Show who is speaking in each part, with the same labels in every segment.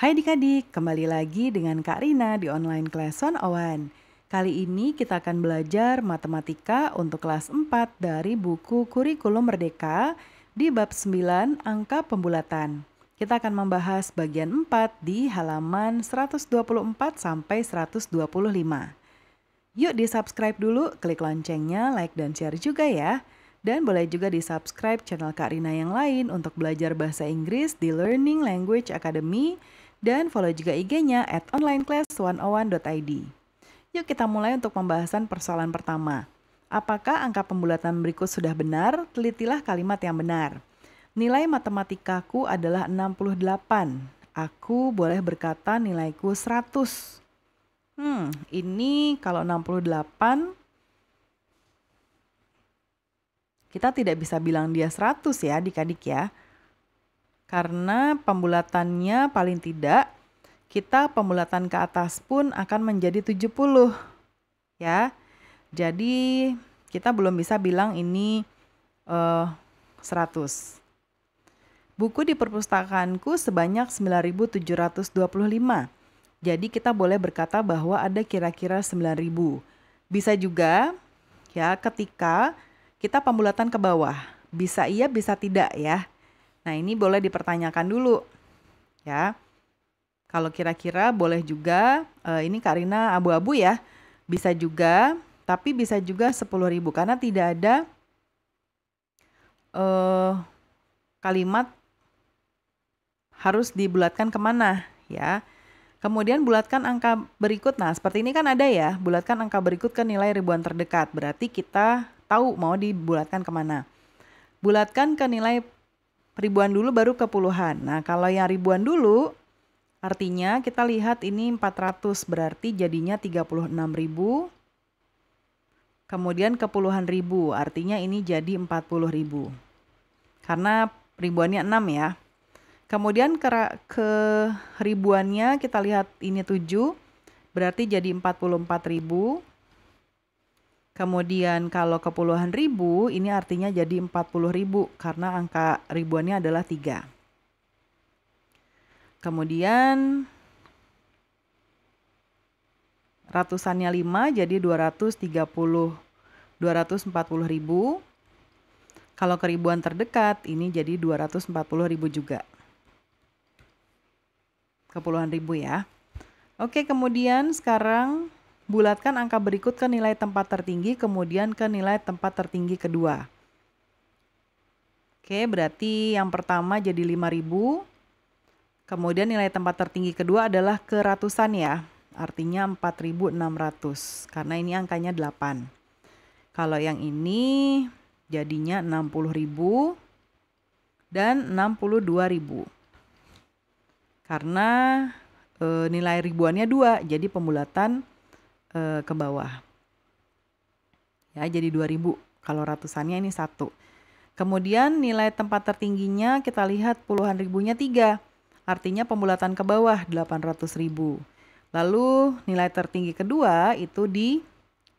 Speaker 1: Hai adik-adik, kembali lagi dengan Kak Rina di online class 101. Kali ini kita akan belajar matematika untuk kelas 4 dari buku Kurikulum Merdeka di bab 9 angka pembulatan. Kita akan membahas bagian 4 di halaman 124 sampai 125. Yuk di-subscribe dulu, klik loncengnya, like dan share juga ya. Dan boleh juga di-subscribe channel Kak Rina yang lain untuk belajar bahasa Inggris di Learning Language Academy dan follow juga IG-nya @onlineclass101.id. Yuk kita mulai untuk pembahasan persoalan pertama. Apakah angka pembulatan berikut sudah benar? Telitilah kalimat yang benar. Nilai matematikaku adalah 68. Aku boleh berkata nilaiku 100. Ini kalau 68 kita tidak bisa bilang dia 100 ya adik-adik ya. Karena pembulatannya paling tidak kita pembulatan ke atas pun akan menjadi 70 ya. Jadi kita belum bisa bilang ini 100. Buku di perpustakaanku sebanyak 9.725. Jadi kita boleh berkata bahwa ada kira-kira 9.000. Bisa juga ya ketika kita pembulatan ke bawah. Bisa iya, bisa tidak ya. Nah, ini boleh dipertanyakan dulu, ya. Kalau kira-kira boleh juga, ini Kak Rina abu-abu ya. Bisa juga, tapi bisa juga 10.000 karena tidak ada kalimat harus dibulatkan kemana, ya. Kemudian bulatkan angka berikut. Nah, seperti ini kan ada ya, bulatkan angka berikut ke nilai ribuan terdekat. Berarti kita tahu mau dibulatkan kemana. Bulatkan ke nilai ribuan dulu baru ke puluhan. Nah, kalau yang ribuan dulu, artinya kita lihat ini 400, berarti jadinya 36.000. Kemudian ke puluhan ribu, artinya ini jadi 40.000. Karena ribuannya 6 ya. Kemudian ke ribuannya kita lihat ini 7, berarti jadi 44.000. Kemudian kalau ke puluhan ribu, ini artinya jadi 40.000 karena angka ribuannya adalah 3. Kemudian ratusannya 5 jadi 240.000. Kalau ke ribuan terdekat ini jadi 240.000 juga. Ke puluhan ribu ya. Oke, kemudian sekarang bulatkan angka berikut ke nilai tempat tertinggi, kemudian ke nilai tempat tertinggi kedua. Oke, berarti yang pertama jadi 5.000. Kemudian nilai tempat tertinggi kedua adalah ke ratusan ya. Artinya 4.600. Karena ini angkanya 8. Kalau yang ini jadinya 60.000 dan 62.000. Karena nilai ribuannya 2, jadi pembulatan ke bawah. Ya, jadi 2.000. Kalau ratusannya ini 1. Kemudian nilai tempat tertingginya kita lihat puluhan ribunya 3. Artinya pembulatan ke bawah 800.000. Lalu nilai tertinggi kedua itu di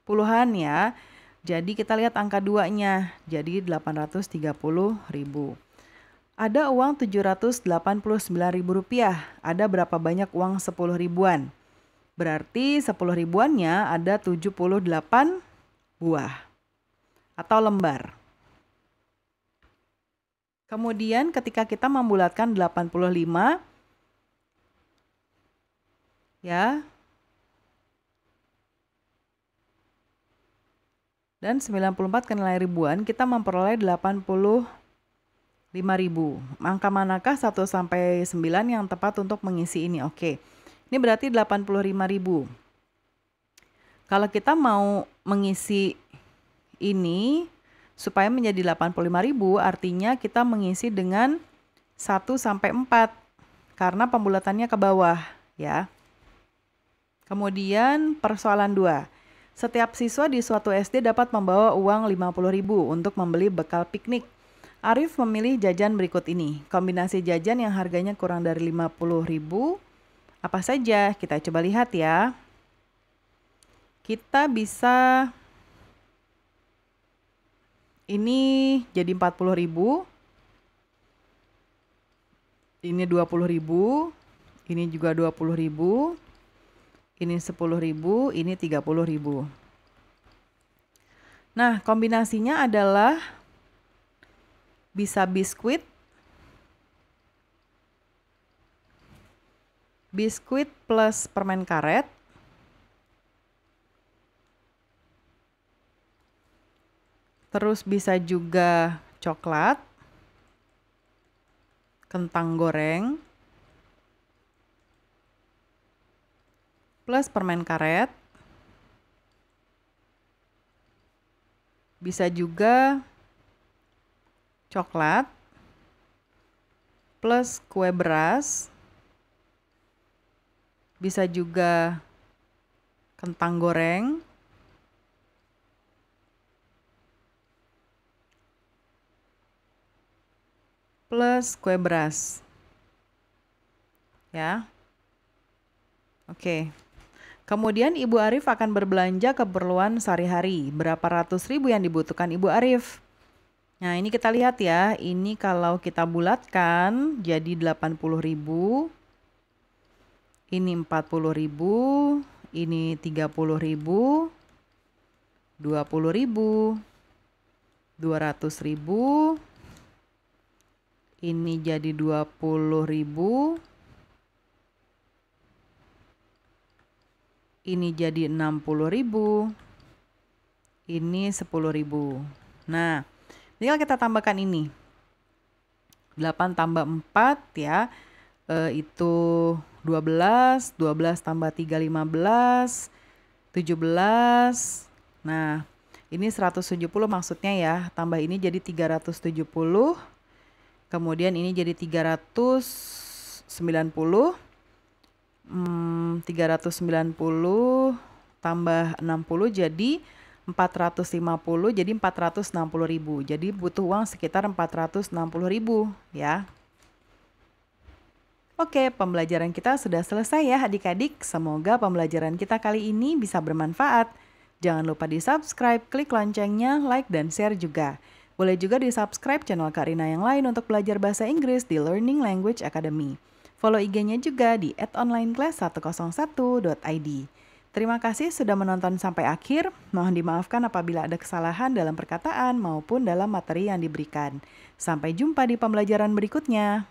Speaker 1: puluhan ya. Jadi kita lihat angka 2-nya. Jadi 830.000. Ada uang Rp789.000. Ada berapa banyak uang 10 ribuan? Berarti 10 ribuannya ada 78 buah atau lembar. Kemudian ketika kita membulatkan 85 ya. Dan 94 ke nilai ribuan, kita memperoleh 85.000. Angka manakah 1 sampai 9 yang tepat untuk mengisi ini? Oke. Ini berarti 85.000. Kalau kita mau mengisi ini supaya menjadi 85.000, artinya kita mengisi dengan 1 sampai 4 karena pembulatannya ke bawah ya. Kemudian persoalan 2. Setiap siswa di suatu SD dapat membawa uang 50.000 untuk membeli bekal piknik. Arif memilih jajan berikut ini. Kombinasi jajan yang harganya kurang dari 50.000 apa saja? Kita coba lihat ya. Kita bisa ini jadi 40.000. Ini 20.000. Ini juga 20.000. Ini 10.000, ini 30.000. Nah, kombinasinya adalah bisa biskuit plus permen karet, terus bisa juga coklat, kentang goreng, plus permen karet, bisa juga coklat, plus kue beras, bisa juga kentang goreng, plus kue beras. Ya. Oke. Kemudian Ibu Arif akan berbelanja keperluan sehari-hari. Berapa ratus ribu yang dibutuhkan Ibu Arif? Nah, ini kita lihat ya. Ini kalau kita bulatkan jadi 80.000. Ini 40.000. Ini 30.000. 20.000. 200.000. Ini jadi 20.000. Ini jadi 60.000. Ini 10.000. Nah, tinggal kita tambahkan ini. 8 tambah 4 ya. Itu 12. 12 tambah 3, 15. 17. Nah, ini 170 maksudnya ya. Tambah ini jadi 370. Kemudian ini jadi 390. 390 tambah 60 jadi 450, jadi 460.000. Jadi butuh uang sekitar 460.000 ya. Oke, pembelajaran kita sudah selesai ya adik-adik. Semoga pembelajaran kita kali ini bisa bermanfaat. Jangan lupa di-subscribe, klik loncengnya, like, dan share juga. Boleh juga di-subscribe channel Kak Rina yang lain untuk belajar bahasa Inggris di Learning Language Academy. Follow IG-nya juga di @onlineclass101.id. Terima kasih sudah menonton sampai akhir. Mohon dimaafkan apabila ada kesalahan dalam perkataan maupun dalam materi yang diberikan. Sampai jumpa di pembelajaran berikutnya.